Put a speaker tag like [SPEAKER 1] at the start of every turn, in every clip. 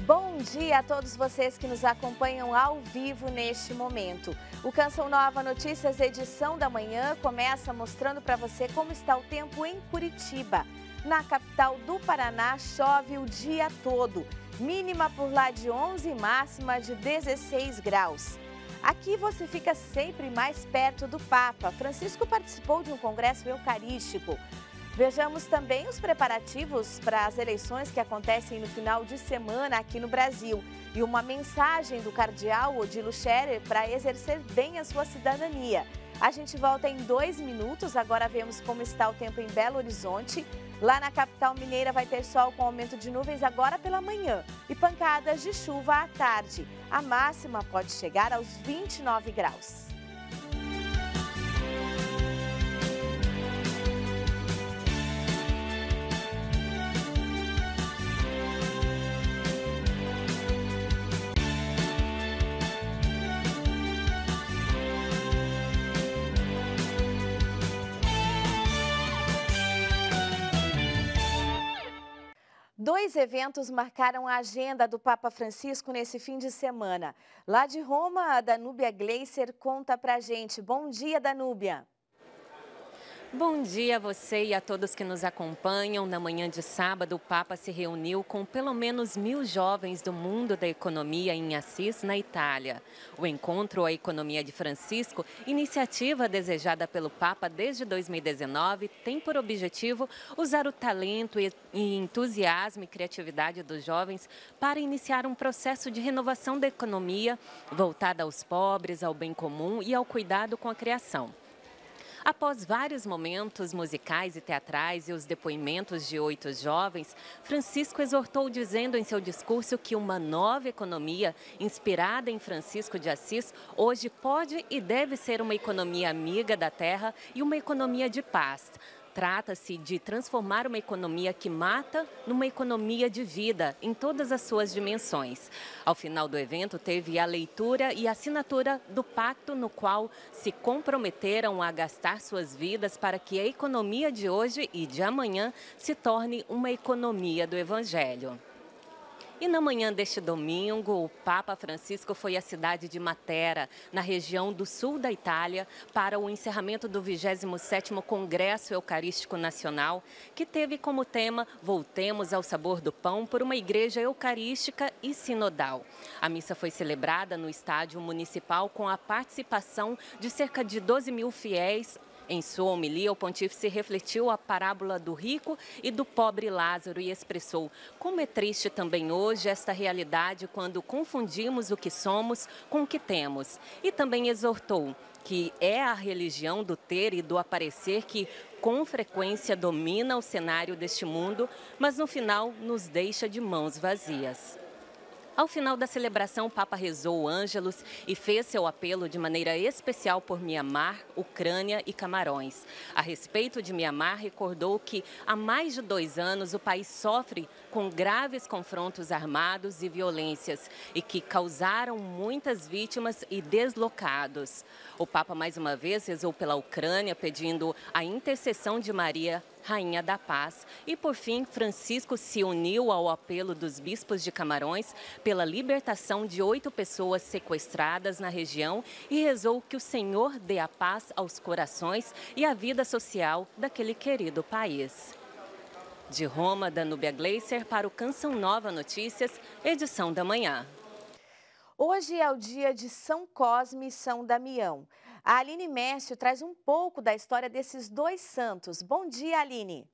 [SPEAKER 1] Bom dia a todos vocês que nos acompanham ao vivo neste momento. O Canção Nova Notícias, edição da manhã, começa mostrando para você como está o tempo em Curitiba. Na capital do Paraná, chove o dia todo. Mínima por lá de 11 e máxima de 16 graus. Aqui você fica sempre mais perto do Papa. Francisco participou de um congresso eucarístico. Vejamos também os preparativos para as eleições que acontecem no final de semana aqui no Brasil e uma mensagem do cardeal Odilo Scherer para exercer bem a sua cidadania. A gente volta em 2 minutos, agora vemos como está o tempo em Belo Horizonte. Lá na capital mineira vai ter sol com aumento de nuvens agora pela manhã e pancadas de chuva à tarde. A máxima pode chegar aos 29 graus. Dois eventos marcaram a agenda do Papa Francisco nesse fim de semana. Lá de Roma, a Danúbia Gleiser conta pra gente. Bom dia, Danúbia.
[SPEAKER 2] Bom dia a você e a todos que nos acompanham. Na manhã de sábado, o Papa se reuniu com pelo menos 1000 jovens do mundo da economia em Assis, na Itália. O encontro A Economia de Francisco, iniciativa desejada pelo Papa desde 2019, tem por objetivo usar o talento e entusiasmo e criatividade dos jovens para iniciar um processo de renovação da economia voltada aos pobres, ao bem comum e ao cuidado com a criação. Após vários momentos musicais e teatrais e os depoimentos de 8 jovens, Francisco exortou dizendo em seu discurso que uma nova economia, inspirada em Francisco de Assis, hoje pode e deve ser uma economia amiga da terra e uma economia de paz. Trata-se de transformar uma economia que mata numa economia de vida, em todas as suas dimensões. Ao final do evento, teve a leitura e assinatura do pacto no qual se comprometeram a gastar suas vidas para que a economia de hoje e de amanhã se torne uma economia do Evangelho. E na manhã deste domingo, o Papa Francisco foi à cidade de Matera, na região do sul da Itália, para o encerramento do 27º Congresso Eucarístico Nacional, que teve como tema Voltemos ao Sabor do Pão por uma igreja eucarística e sinodal. A missa foi celebrada no estádio municipal com a participação de cerca de 12.000 fiéis. Em sua homilia, o pontífice refletiu a parábola do rico e do pobre Lázaro e expressou como é triste também hoje esta realidade quando confundimos o que somos com o que temos. E também exortou que é a religião do ter e do aparecer que com frequência domina o cenário deste mundo, mas no final nos deixa de mãos vazias. Ao final da celebração, o Papa rezou o Ângelus e fez seu apelo de maneira especial por Mianmar, Ucrânia e Camarões. A respeito de Mianmar, recordou que há mais de 2 anos o país sofre com graves confrontos armados e violências e que causaram muitas vítimas e deslocados. O Papa mais uma vez rezou pela Ucrânia, pedindo a intercessão de Maria, Rainha da Paz. E, por fim, Francisco se uniu ao apelo dos bispos de Camarões pela libertação de 8 pessoas sequestradas na região e rezou que o Senhor dê a paz aos corações e à vida social daquele querido país. De Roma, Danúbia Gleiser para o Canção Nova Notícias, edição da manhã.
[SPEAKER 1] Hoje é o dia de São Cosme e São Damião. A Aline Mécio traz um pouco da história desses 2 santos. Bom dia, Aline.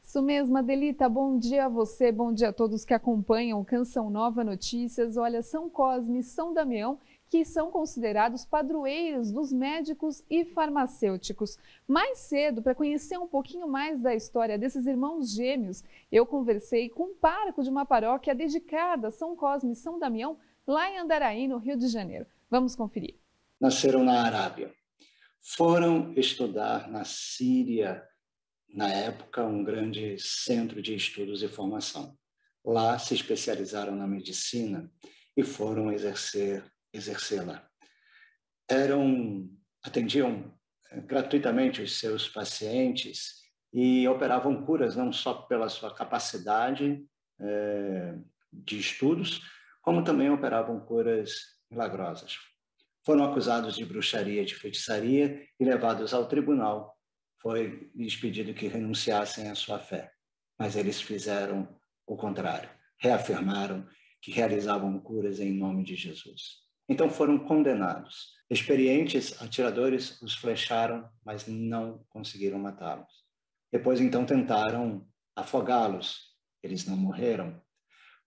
[SPEAKER 3] Isso mesmo, Adelita. Bom dia a você, bom dia a todos que acompanham o Canção Nova Notícias. Olha, São Cosme e São Damião, que são considerados padroeiros dos médicos e farmacêuticos. Mais cedo, para conhecer um pouquinho mais da história desses irmãos gêmeos, eu conversei com um pároco de uma paróquia dedicada a São Cosme e São Damião, lá em Andaraí, no Rio de Janeiro. Vamos conferir.
[SPEAKER 4] Nasceram na Arábia. Foram estudar na Síria, na época, um grande centro de estudos e formação. Lá se especializaram na medicina e foram exercê-la. Atendiam gratuitamente os seus pacientes e operavam curas não só pela sua capacidade de estudos, como também operavam curas milagrosas. Foram acusados de bruxaria e de feitiçaria e levados ao tribunal. Foi-lhes pedido que renunciassem à sua fé, mas eles fizeram o contrário. Reafirmaram que realizavam curas em nome de Jesus. Então foram condenados. Experientes atiradores os flecharam, mas não conseguiram matá-los. Depois, então, tentaram afogá-los. Eles não morreram.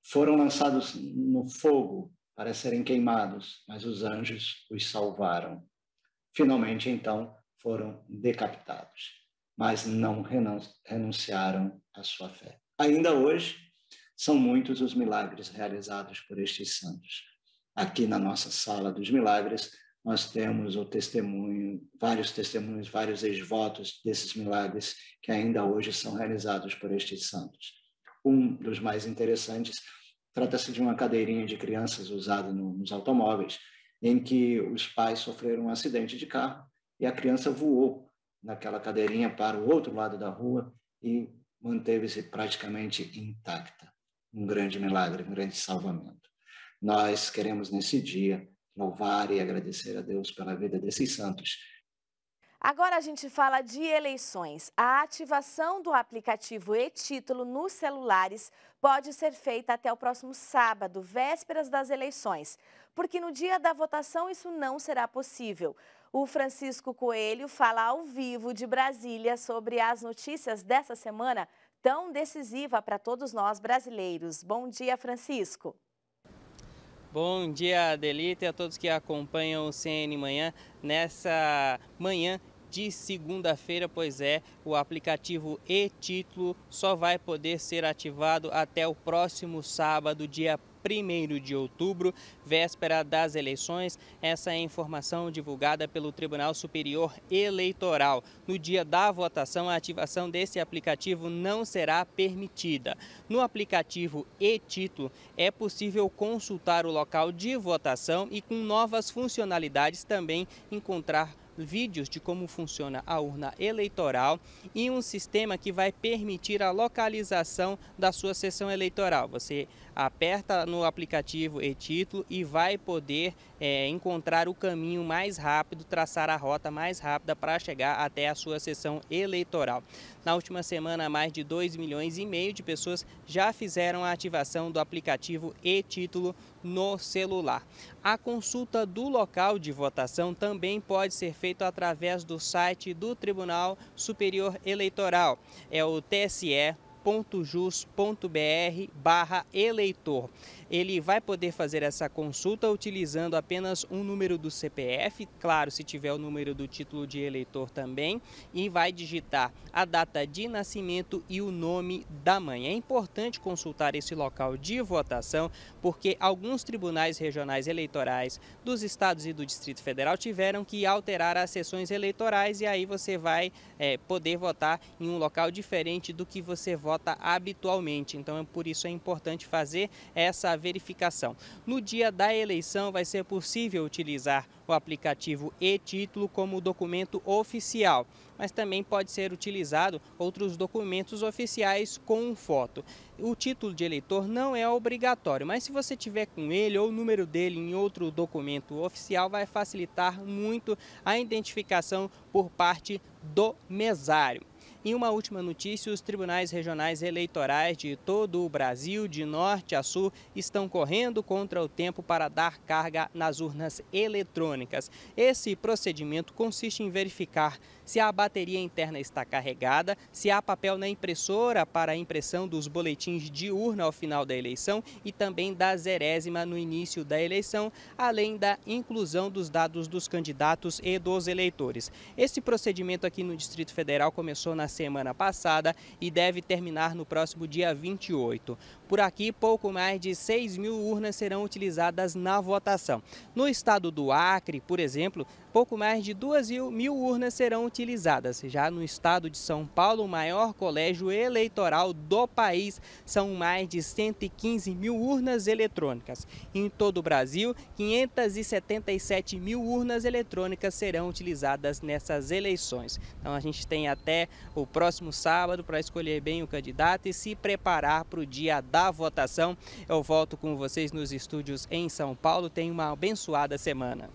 [SPEAKER 4] Foram lançados no fogo para serem queimados, mas os anjos os salvaram. Finalmente, então, foram decapitados, mas não renunciaram à sua fé. Ainda hoje, são muitos os milagres realizados por estes santos. Aqui na nossa Sala dos Milagres, nós temos o testemunho, vários ex-votos desses milagres que ainda hoje são realizados por estes santos. Um dos mais interessantes trata-se de uma cadeirinha de crianças usada nos automóveis, em que os pais sofreram um acidente de carro e a criança voou naquela cadeirinha para o outro lado da rua e manteve-se praticamente intacta. Um grande milagre, um grande salvamento. Nós queremos, nesse dia, louvar e agradecer a Deus pela vida desses santos.
[SPEAKER 1] Agora a gente fala de eleições. A ativação do aplicativo e-Título nos celulares pode ser feita até o próximo sábado, vésperas das eleições, porque no dia da votação isso não será possível. O Francisco Coelho fala ao vivo de Brasília sobre as notícias dessa semana tão decisiva para todos nós brasileiros. Bom dia, Francisco.
[SPEAKER 5] Bom dia, Adelita, e a todos que acompanham o CN Manhã nessa manhã de segunda-feira, pois o aplicativo e-Título só vai poder ser ativado até o próximo sábado, dia 1º de outubro, véspera das eleições. Essa é a informação divulgada pelo Tribunal Superior Eleitoral. No dia da votação, a ativação desse aplicativo não será permitida. No aplicativo e-Título é possível consultar o local de votação e, com novas funcionalidades, também encontrar vídeos de como funciona a urna eleitoral e um sistema que vai permitir a localização da sua sessão eleitoral. Você aperta no aplicativo e-Título e vai poder encontrar o caminho mais rápido, traçar a rota mais rápida para chegar até a sua sessão eleitoral. Na última semana, mais de 2,5 milhões de pessoas já fizeram a ativação do aplicativo e-Título no celular. A consulta do local de votação também pode ser feita através do site do Tribunal Superior Eleitoral. É o tse.jus.br/eleitor. Ele vai poder fazer essa consulta utilizando apenas um número do CPF, claro, se tiver o número do título de eleitor também, e vai digitar a data de nascimento e o nome da mãe. É importante consultar esse local de votação, porque alguns tribunais regionais eleitorais dos estados e do Distrito Federal tiveram que alterar as sessões eleitorais e aí você vai poder votar em um local diferente do que você vota habitualmente. Então, por isso é importante fazer essa verificação. No dia da eleição vai ser possível utilizar o aplicativo e-Título como documento oficial, mas também pode ser utilizado outros documentos oficiais com foto. O título de eleitor não é obrigatório, mas se você tiver com ele ou o número dele em outro documento oficial, vai facilitar muito a identificação por parte do mesário. Em uma última notícia, os tribunais regionais eleitorais de todo o Brasil, de norte a sul, estão correndo contra o tempo para dar carga nas urnas eletrônicas. Esse procedimento consiste em verificar se a bateria interna está carregada, se há papel na impressora para a impressão dos boletins de urna ao final da eleição e também da zerésima no início da eleição, além da inclusão dos dados dos candidatos e dos eleitores. Esse procedimento aqui no Distrito Federal começou na semana passada e deve terminar no próximo dia 28. Por aqui, pouco mais de 6.000 urnas serão utilizadas na votação. No estado do Acre, por exemplo, pouco mais de 2.000 urnas serão utilizadas. Já no estado de São Paulo, o maior colégio eleitoral do país, são mais de 115.000 urnas eletrônicas. Em todo o Brasil, 577.000 urnas eletrônicas serão utilizadas nessas eleições. Então a gente tem até o próximo sábado para escolher bem o candidato e se preparar para o dia da votação. Eu volto com vocês nos estúdios em São Paulo. Tenha uma abençoada semana.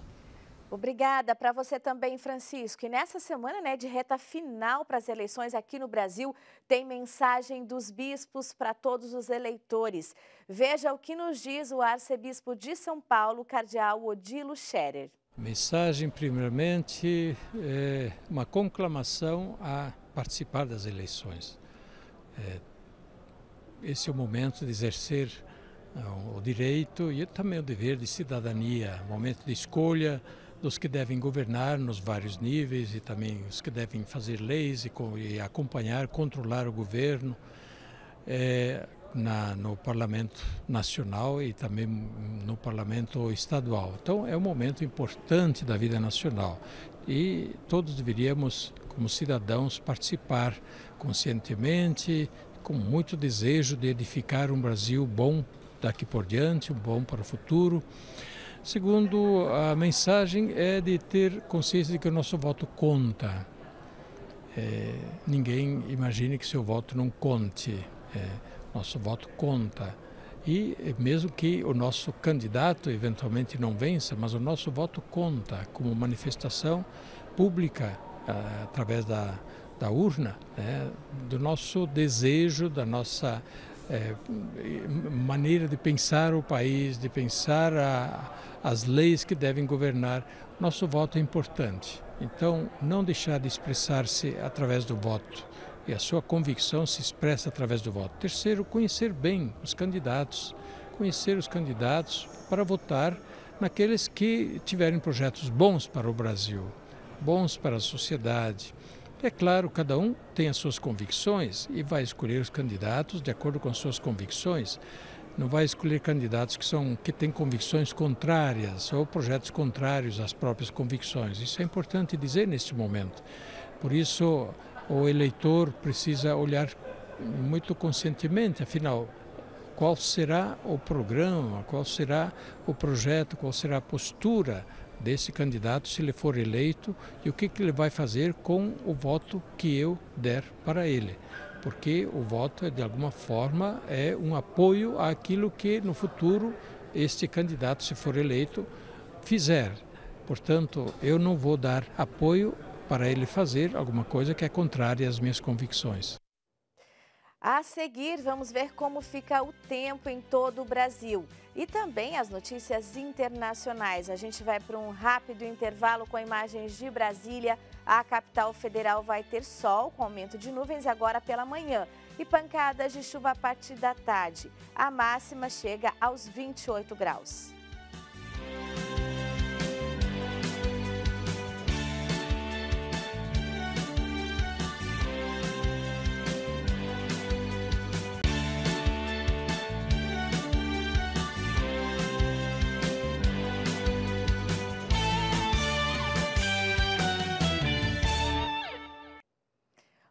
[SPEAKER 1] Obrigada para você também, Francisco. E nessa semana, de reta final para as eleições aqui no Brasil, tem mensagem dos bispos para todos os eleitores. Veja o que nos diz o arcebispo de São Paulo, cardeal Odilo Scherer.
[SPEAKER 6] A mensagem, primeiramente, é uma conclamação a participar das eleições. Esse é o momento de exercer o direito e também o dever de cidadania, momento de escolha dos que devem governar nos vários níveis e também os que devem fazer leis e acompanhar, controlar o governo no Parlamento Nacional e também no Parlamento Estadual. Então é um momento importante da vida nacional e todos deveríamos, como cidadãos, participar conscientemente, com muito desejo de edificar um Brasil bom daqui por diante, bom para o futuro. Segundo, a mensagem é de ter consciência de que o nosso voto conta. Ninguém imagine que seu voto não conte. Nosso voto conta. E mesmo que o nosso candidato eventualmente não vença, mas o nosso voto conta como manifestação pública através da urna, do nosso desejo, da nossa maneira de pensar o país, de pensar as leis que devem governar. Nosso voto é importante. Então, não deixar de expressar-se através do voto. E a sua convicção se expressa através do voto. Terceiro, conhecer bem os candidatos. Conhecer os candidatos para votar naqueles que tiverem projetos bons para o Brasil, bons para a sociedade. É claro, cada um tem as suas convicções e vai escolher os candidatos de acordo com as suas convicções. Não vai escolher candidatos que têm convicções contrárias ou projetos contrários às próprias convicções. Isso é importante dizer neste momento. Por isso, o eleitor precisa olhar muito conscientemente, afinal, qual será o programa, qual será o projeto, qual será a postura desse candidato se ele for eleito e o que ele vai fazer com o voto que eu der para ele. Porque o voto, de alguma forma, é um apoio àquilo que no futuro este candidato, se for eleito, fizer. Portanto, eu não vou dar apoio para ele fazer alguma coisa que é contrária às minhas convicções.
[SPEAKER 1] A seguir, vamos ver como fica o tempo em todo o Brasil e também as notícias internacionais. A gente vai para um rápido intervalo com imagens de Brasília. A capital federal vai ter sol com aumento de nuvens agora pela manhã e pancadas de chuva a partir da tarde. A máxima chega aos 28 graus.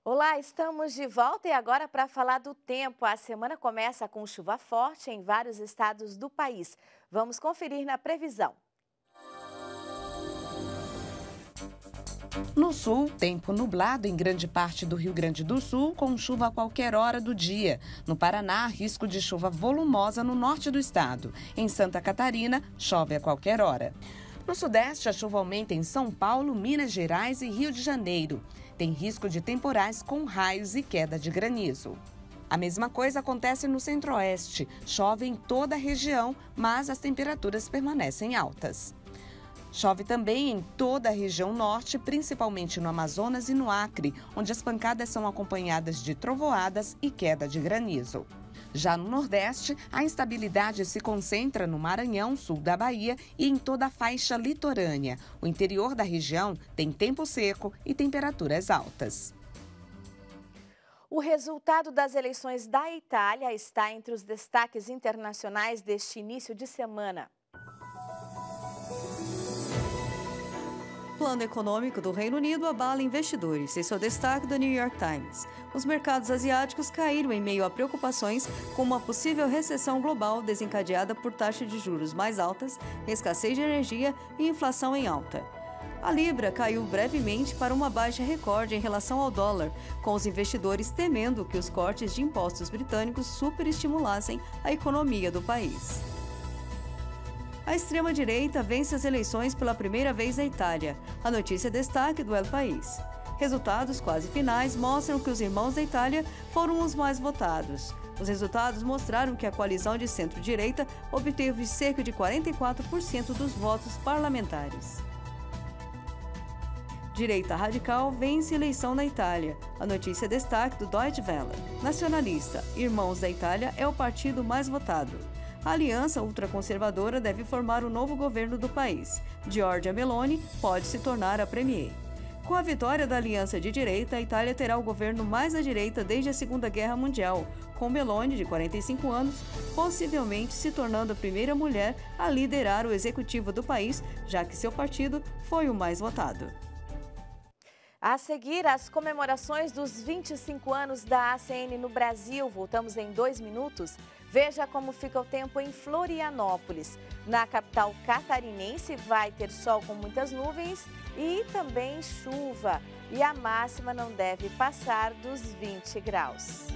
[SPEAKER 1] Olá, estamos de volta e agora para falar do tempo. A semana começa com chuva forte em vários estados do país. Vamos conferir na previsão.
[SPEAKER 7] No sul, tempo nublado em grande parte do Rio Grande do Sul, com chuva a qualquer hora do dia. No Paraná, risco de chuva volumosa no norte do estado. Em Santa Catarina, chove a qualquer hora. No sudeste, a chuva aumenta em São Paulo, Minas Gerais e Rio de Janeiro. Tem risco de temporais com raios e queda de granizo. A mesma coisa acontece no centro-oeste. Chove em toda a região, mas as temperaturas permanecem altas. Chove também em toda a região norte, principalmente no Amazonas e no Acre, onde as pancadas são acompanhadas de trovoadas e queda de granizo. Já no Nordeste, a instabilidade se concentra no Maranhão, sul da Bahia e em toda a faixa litorânea. O interior da região tem tempo seco e temperaturas altas.
[SPEAKER 1] O resultado das eleições da Itália está entre os destaques internacionais deste início de semana.
[SPEAKER 8] O plano econômico do Reino Unido abala investidores, esse é o destaque do New York Times. Os mercados asiáticos caíram em meio a preocupações com uma possível recessão global desencadeada por taxas de juros mais altas, escassez de energia e inflação em alta. A libra caiu brevemente para uma baixa recorde em relação ao dólar, com os investidores temendo que os cortes de impostos britânicos superestimulassem a economia do país. A extrema-direita vence as eleições pela primeira vez na Itália. A notícia é destaque do El País. Resultados quase finais mostram que os irmãos da Itália foram os mais votados. Os resultados mostraram que a coalizão de centro-direita obteve cerca de 44% dos votos parlamentares. Direita radical vence eleição na Itália. A notícia é destaque do Deutsche Welle. Nacionalista, Irmãos da Itália é o partido mais votado. A aliança ultraconservadora deve formar o novo governo do país. Giorgia Meloni pode se tornar a premier. Com a vitória da aliança de direita, a Itália terá o governo mais à direita desde a Segunda Guerra Mundial, com Meloni, de 45 anos, possivelmente se tornando a primeira mulher a liderar o executivo do país, já que seu partido foi o mais votado.
[SPEAKER 1] A seguir, as comemorações dos 25 anos da ACN no Brasil. Voltamos em 2 minutos. Veja como fica o tempo em Florianópolis. Na capital catarinense vai ter sol com muitas nuvens e também chuva. E a máxima não deve passar dos 20 graus.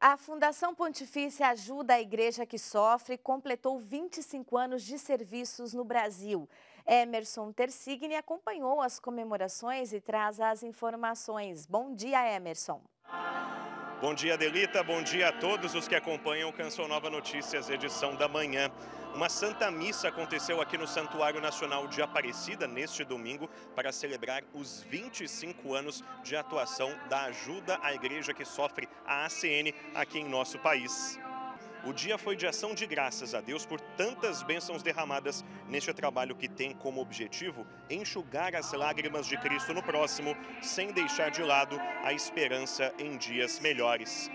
[SPEAKER 1] A Fundação Pontifícia Ajuda a Igreja que Sofre completou 25 anos de serviços no Brasil. Emerson Tersigni acompanhou as comemorações e traz as informações. Bom dia, Emerson.
[SPEAKER 9] Bom dia, Adelita. Bom dia a todos os que acompanham o Canção Nova Notícias, edição da manhã. Uma Santa Missa aconteceu aqui no Santuário Nacional de Aparecida neste domingo para celebrar os 25 anos de atuação da Ajuda à Igreja que Sofre, a ACN, aqui em nosso país. O dia foi de ação de graças a Deus por tantas bênçãos derramadas neste trabalho que tem como objetivo enxugar as lágrimas de Cristo no próximo, sem deixar de lado a esperança em dias melhores.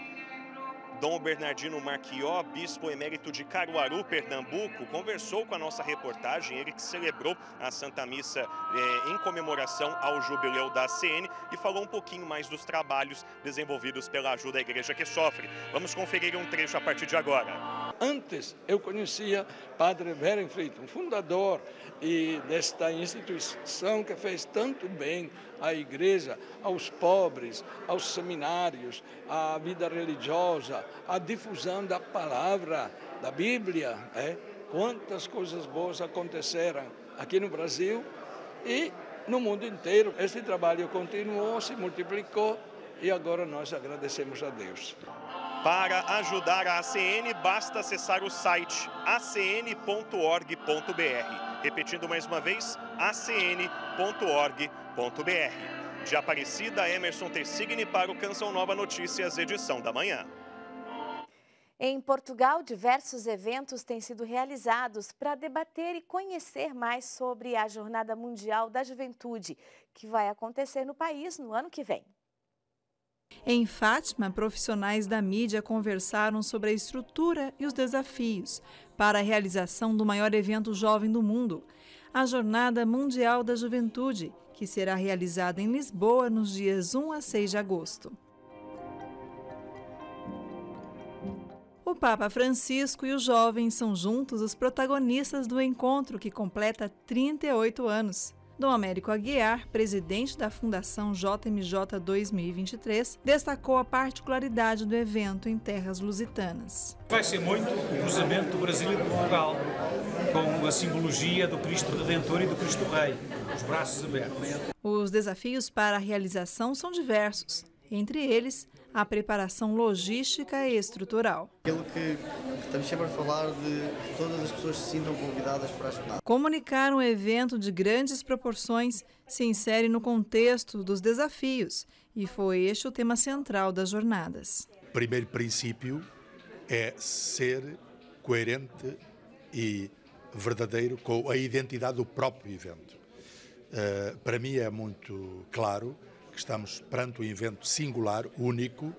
[SPEAKER 9] Dom Bernardino Marquió, bispo emérito de Caruaru, Pernambuco, conversou com a nossa reportagem, ele que celebrou a Santa Missa em comemoração ao jubileu da ACN e falou um pouquinho mais dos trabalhos desenvolvidos pela Ajuda à Igreja que Sofre. Vamos conferir um trecho a partir de agora.
[SPEAKER 6] Antes eu conhecia Padre Berenfried, um fundador desta instituição que fez tanto bem à igreja, aos pobres, aos seminários, à vida religiosa, à difusão da palavra, da Bíblia. Quantas coisas boas aconteceram aqui no Brasil e no mundo inteiro. Este trabalho continuou, se multiplicou e agora nós agradecemos a Deus.
[SPEAKER 9] Para ajudar a ACN, basta acessar o site acn.org.br. Repetindo mais uma vez, acn.org.br. De Aparecida, Emerson Tersigni para o Canção Nova Notícias, edição da manhã.
[SPEAKER 1] Em Portugal, diversos eventos têm sido realizados para debater e conhecer mais sobre a Jornada Mundial da Juventude, que vai acontecer no país no ano que vem.
[SPEAKER 10] Em Fátima, profissionais da mídia conversaram sobre a estrutura e os desafios para a realização do maior evento jovem do mundo, a Jornada Mundial da Juventude, que será realizada em Lisboa nos dias 1 a 6 de agosto. O Papa Francisco e os jovens são juntos os protagonistas do encontro que completa 38 anos. Dom Américo Aguiar, presidente da Fundação JMJ 2023, destacou a particularidade do evento em terras lusitanas.
[SPEAKER 11] Vai ser muito o cruzamento do Brasil e de Portugal, com a simbologia do Cristo Redentor e do Cristo Rei, os braços abertos.
[SPEAKER 10] Os desafios para a realização são diversos, entre eles a preparação logística e estrutural.
[SPEAKER 12] Aquilo que estamos sempre a falar de todas as pessoas se sintam convidadas para a jornada.
[SPEAKER 10] Comunicar um evento de grandes proporções se insere no contexto dos desafios e foi este o tema central das jornadas.
[SPEAKER 13] O primeiro princípio é ser coerente e verdadeiro com a identidade do próprio evento. Para mim é muito claro que estamos perante um evento singular, único,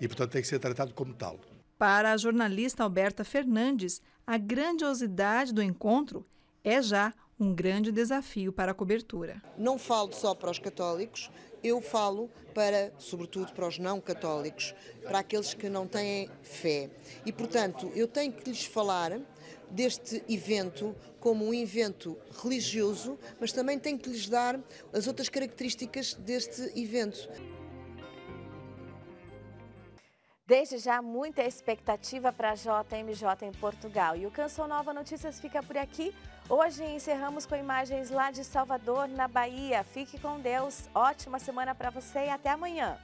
[SPEAKER 13] e, portanto, tem que ser tratado como tal.
[SPEAKER 10] Para a jornalista Alberta Fernandes, a grandiosidade do encontro é já um grande desafio para a cobertura.
[SPEAKER 14] Não falo só para os católicos, eu falo sobretudo para os não católicos, para aqueles que não têm fé. E, portanto, eu tenho que lhes falar deste evento como um evento religioso, mas também tenho que lhes dar as outras características deste evento.
[SPEAKER 1] Desde já, muita expectativa para a JMJ em Portugal. E o Canção Nova Notícias fica por aqui. Hoje encerramos com imagens lá de Salvador, na Bahia. Fique com Deus. Ótima semana para você e até amanhã.